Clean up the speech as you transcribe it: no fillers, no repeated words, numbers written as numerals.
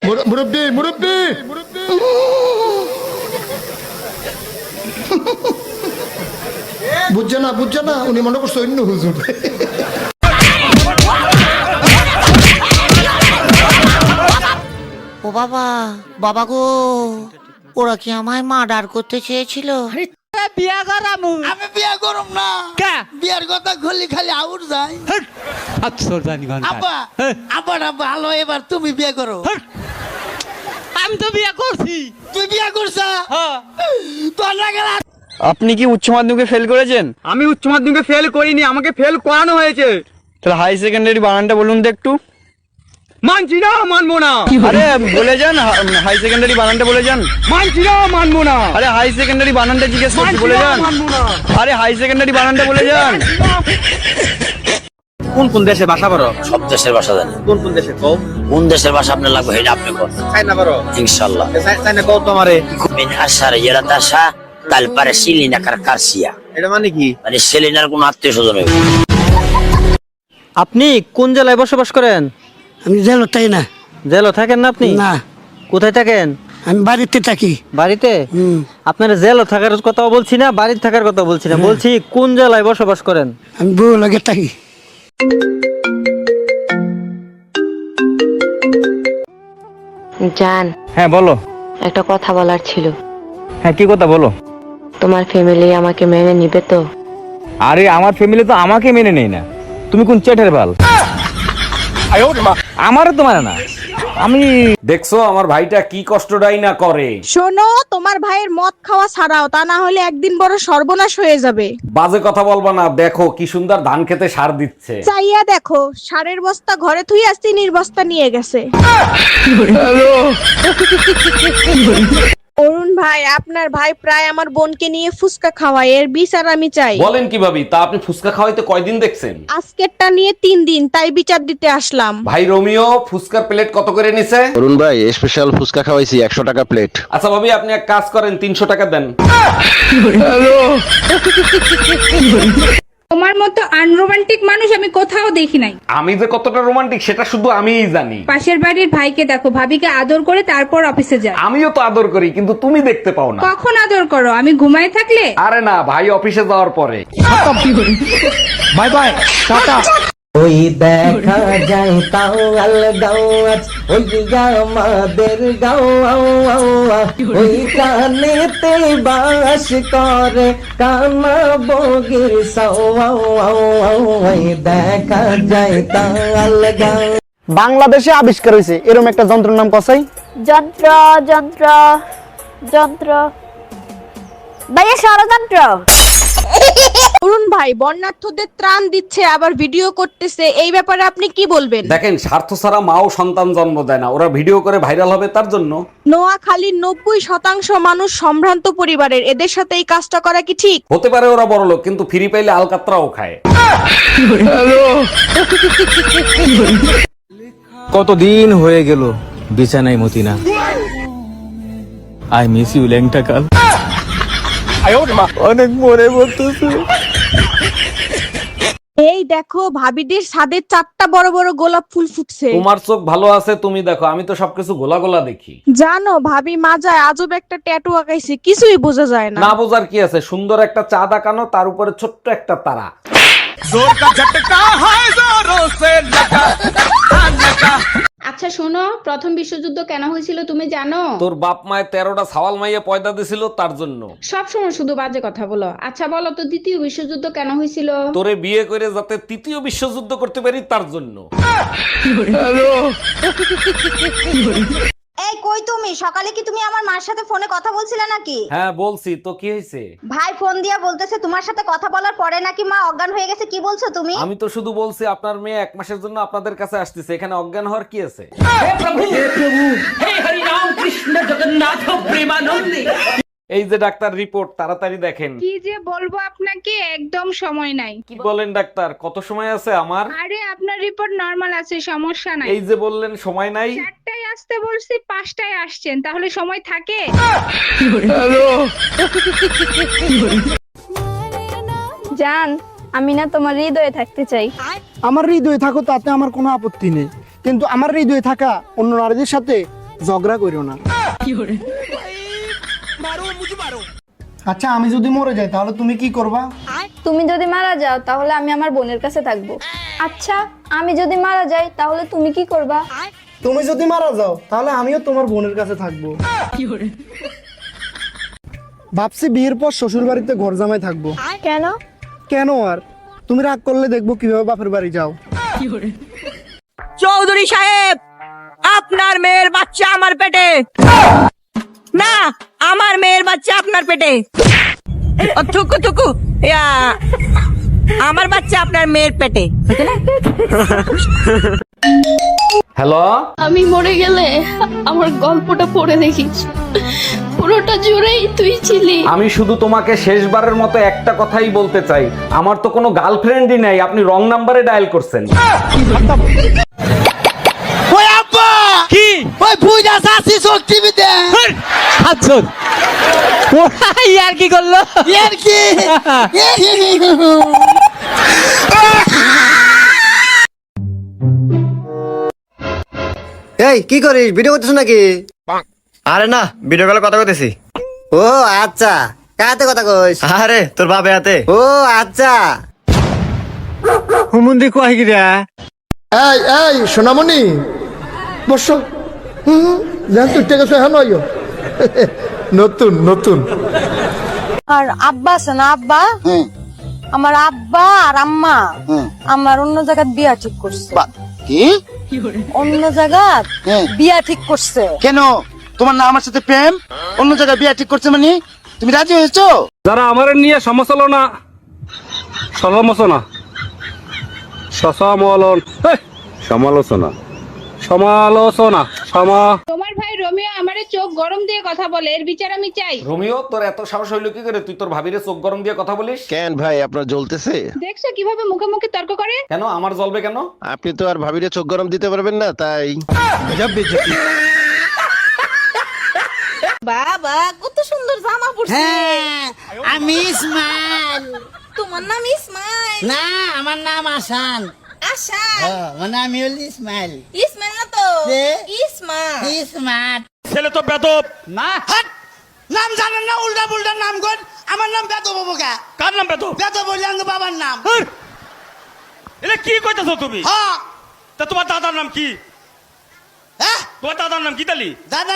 মুরব্বি মুরব্বি বুঝছে না উনি মনে করছে অন্য হুজুর। ও বাবা, বাবা গো, ওরা কি আমায় মার্ডার করতে চেয়েছিল? বিয়া করামু। আমি বিয়া করব না। কা বিয়ার কথা খুললি খালি আউট যায়। আচ্ছা জানি গান। আব্বা আব্বা ভালো, এবার তুমি বিয়া করো। আমি তো বিয়া করছি। তুই বিয়া করছা? হ্যাঁ। তোর না গেলা। আপনি কি উচ্চ মাধ্যমিকে ফেল করেছেন? আমি উচ্চ মাধ্যমিকে ফেল করিনি, আমাকে ফেল করানো হয়েছে। তাহলে হাই সেকেন্ডারি বানানটা বলুন তো একটু। মানছি না, মানবো না। আরে বলে যান, হাই সেকেন্ডারি বানানটা বলে যান। মানছি না, মানবো না। আরে হাই সেকেন্ডারি বানানটা জিজ্ঞেস করছি, বলে যান। মানবো না। আরে হাই সেকেন্ডারি বানানটা বলে যান। কোন কোন দেশে ভাষা পারো? সব দেশের ভাষা জানি। কোন কোন দেশে কও? কোন দেশের ভাষা আপনার লাগবে এটা আপনি কোন? চাইনা পারো? ইনশাআল্লাহ। চাইনা কও তোমারে। মিন আশার ইয়ারাতাশা তালপারে সিলিনা কারকারসিয়া। এটা মানে কি? মানে সেলিনার কোন আত্মীয়স্বজন হইবে। আপনি কোন জেলায় বসবাস করেন? আমি জেলো তাই না। জেলও থাকেন না আপনি? না, কোথায় থাকেন? আমি বাড়িতে থাকি। বাড়িতে? আপনার জেলও থাকার কথা বলছি না, বাড়িতে থাকার কথা বলছি না, বলছি কোন জেলায় বসবাস করেন? আমি বউ লাগে থাকি। জান, হ্যাঁ বলো। একটা কথা বলার ছিল। হ্যাঁ কি কথা বলো? তোমার ফ্যামিলি আমাকে মেনে নিবে তো? আরে আমার ফ্যামিলি তো আমাকে মেনে নেই না। তুমি কোন চেটের বাল? আমারও তো মানে না। আমি দেখছো আমার ভাইটা কি কষ্টটাই না করে। শোনো, তোমার ভাইয়ের মদ খাওয়া ছাড়াও, তা না হলে একদিন বড় সর্বনাশ হয়ে যাবে। বাজে কথা বলবা না, দেখো কি সুন্দর ধান খেতে সার দিচ্ছে। চাইয়া দেখো, সারের বস্তা ঘরে থুই আসছি, বস্তা নিয়ে গেছে। অরুণ ভাই, আপনার ভাই প্রায় আমার বোনকে নিয়ে ফুসকা খাওয়ায়, এর বিচার আমি চাই। বলেন কি ভাবি, তা আপনি ফুসকা খাওয়াইতে কয়দিন দেখছেন? আজকেরটা নিয়ে 3 দিন, তাই বিচার দিতে আসলাম। ভাই রোমিও, ফুসকার প্লেট কত করে নিছে? অরুণ ভাই স্পেশাল ফুচকা খাওয়াইছি 100 টাকা প্লেট। আচ্ছা ভাবি, আপনি এক কাজ করেন, 300 টাকা দেন। তোমার মতো আনরোমান্টিক মানুষ আমি কোথাও দেখি নাই। আমি যে কতটা রোমান্টিক সেটা শুধু আমিই জানি। পাশের বাড়ির ভাইকে দেখো, ভাবিকে আদর করে তারপর অফিসে যায়। আমিও তো আদর করি, কিন্তু তুমি দেখতে পাও না। কখন আদর করো? আমি ঘুমায় থাকলে? আরে না, ভাই অফিসে যাওয়ার পরে। Bye bye, tata. ওই দেখা যায় তাও আলগাও আজ, ওই আমাদের গাও, ওই কানেতে বাস করে কানা বগির সাও, ওই দেখা যায় তাও আলগাও। বাংলাদেশে আবিষ্কার হয়েছে এরকম একটা যন্ত্রের নাম কসাই? যন্ত্র যন্ত্র যন্ত্র ভাইয়া, ষড়যন্ত্র। অরুণ ভাই বন্যার্থদের ত্রাণ দিচ্ছে, আবার ভিডিও করতেছে, এই ব্যাপারে আপনি কি বলবেন? দেখেন, স্বার্থ ছাড়া মাও সন্তান জন্ম দেয় না, ওরা ভিডিও করে ভাইরাল হবে তার জন্য। নোয়াখালীর 90% মানুষ সম্ভ্রান্ত পরিবারের, এদের সাথে এই কাজটা করা কি ঠিক? হতে পারে ওরা বড় লোক, কিন্তু ফ্রি পাইলে আলকাতরাও খায়। কতদিন হয়ে গেল বিছানায় মতিনা। আই মিস ইউ ল্যাংটা কাল। অনেক মনে পড়তেছে। এই দেখো, ভাবিদের ছাদে 4টা বড় বড় গোলাপ ফুল ফুটছে। তোমার চোখ ভালো আছে, তুমি দেখো, আমি তো সবকিছু গোলা গোলা দেখি। জানো, ভাবি মাজায় আজব একটা ট্যাটু আঁকাইছে, কিছুই বোঝা যায় না। না বোঝার কি আছে, সুন্দর একটা চাঁদ আঁকানো, তার উপরে ছোট্ট একটা তারা। আচ্ছা শোনো, প্রথম বিশ্বযুদ্ধ কেন হয়েছিল তুমি জানো? তোর বাপ মায়ের 13টা সাওয়াল মাইয়া পয়দা দিছিল তার জন্য। সব সময় শুধু বাজে কথা বলো। আচ্ছা বলো তো, দ্বিতীয় বিশ্বযুদ্ধ কেন হয়েছিল? তোরে বিয়ে করে যাতে তৃতীয় বিশ্বযুদ্ধ করতে পারি তার জন্য। এই কই তুমি? সকালে কি তুমি আমার মার সাথে ফোনে কথা বলছিলে নাকি? হ্যাঁ বলছি তো, কি হয়েছে? ভাই ফোন দিয়া বলতেছে তোমার সাথে কথা বলার পরে নাকি মা অজ্ঞান হয়ে গেছে। কি বলছো তুমি? আমি তো শুধু বলছি আপনার মেয়ে 1 মাসের জন্য আপনাদের কাছে আসতেছে, এখানে অজ্ঞান হওয়ার কি আছে? এই যে ডাক্তার রিপোর্ট, তাড়াতাড়ি দেখেন। কি যে বলবো আপনাকে, একদম সময় নাই। কি বলেন ডাক্তার, কত সময় আছে আমার? আরে আপনার রিপোর্ট নরমাল আছে, সমস্যা নাই। এই যে বললেন সময় নাই। 4টায় আসতে বলছি, 5টায় আসছেন, তাহলে সময় থাকে? জান, আমি না তোমার হৃদয়ে থাকতে চাই। আমার হৃদয়ে থাকো, তাতে আমার কোনো আপত্তি নেই, কিন্তু আমার হৃদয়ে থাকা অন্য নারীদের সাথে ঝগড়া করিও না। আচ্ছা আমি যদি মরে যাই তাহলে তুমি কি করবা? তুমি যদি মারা যাও তাহলে আমি আমার বোনের কাছে থাকবো। আচ্ছা আমি যদি মারা যাই তাহলে তুমি কি করবা? তুমি যদি মারা যাও তাহলে আমিও তোমার বোনের কাছে থাকবো। ভাবছি বিয়ের পর শ্বশুর বাড়িতে ঘর জামাই থাকবো। কেন? কেন আর, তুমি রাগ করলে দেখবো কিভাবে বাপের বাড়ি যাও। চৌধুরী সাহেব, আপনার মেয়ের বাচ্চা আমার পেটে না, আমার মেয়ের বাচ্চা আপনার পেটে। থুকু থুকু, আমার বাচ্চা আপনার মেয়ের পেটে। হ্যালো, আমি মরে গেলে আমার গল্পটা পড়ে দেখিস, পুরোটা জুড়েই তুই ছিলি। আমি শুধু তোমাকে শেষবারের মতো একটা কথাই বলতে চাই, আমার তো কোনো গার্লফ্রেন্ডই নাই, আপনি রং নাম্বারে ডায়াল করছেন। ওই আব্বা কি ওই বুইড়া সাসি চোখ টিভিতে আচ্ছা ওরা ইয়ার কি করলো? এর কি এই কি করিস, ভিডিও করতেছ নাকি? আরে না, ভিডিও কলে কথা কইতেছি। ও আচ্ছা, কাতে কথা কইস? আরে তোর বাপে হাতে। ও আচ্ছা। হুমুন্দি কই গিরা? এই এই সোনামণি বসো। জান তুই টেকে হ্যাঁ নয় নতুন নতুন। আর আব্বা আছে না, আব্বা, আমার আব্বা আর আম্মা আমার অন্য জায়গায় বিয়া ঠিক করছে। কি অন্য জায়গায় বিয়া ঠিক করছে। কেন তোমার না আমার সাথে প্রেম, অন্য জায়গায় বিয়ে ঠিক করছে মানে তুমি রাজি হয়েছো? যারা আমার নিয়ে সমালোচনা সমালোচনা সমালোচনা সমালোচনা সমা। তোমার ভাই রোমিও আমারে চোখ গরম দিয়ে কথা বলে, এর বিচার আমি চাই। রোমিও, তোর এত সাহস হইলো কি করে তুই তোর ভাবিরে চোখ গরম দিয়ে কথা বলিস? কেন ভাই আপনার জ্বলতেছে? দেখছো কিভাবে মুখে মুখে তর্ক করে? কেন আমার জ্বলবে কেন? আপনি তো আর ভাবিরে চোখ গরম দিতে পারবেন না, তাই। বাবা কত সুন্দর জামা পরছে। আমি ইসমাইল। তোমার নাম ইসমাইল? না আমার নাম আসান। আশান? মানে আমি হল ইসমাইল। ইসমাইল না তো, যে? ইসমাইল। ইসমাত ছেলে তো বেদব। না হাট! নাম জানেন না, উল্টা পুল্টা নাম কর। আমার নাম বেদব বাবুকা। কার নাম বেদব? বেদব বললে আমার বাবার নাম। এটা কি কইতাছো তুমি? হ্যাঁ তা তোমার দাদার নাম কি? হ্যাঁ তোমার দাদার নাম কি তালি? দাদা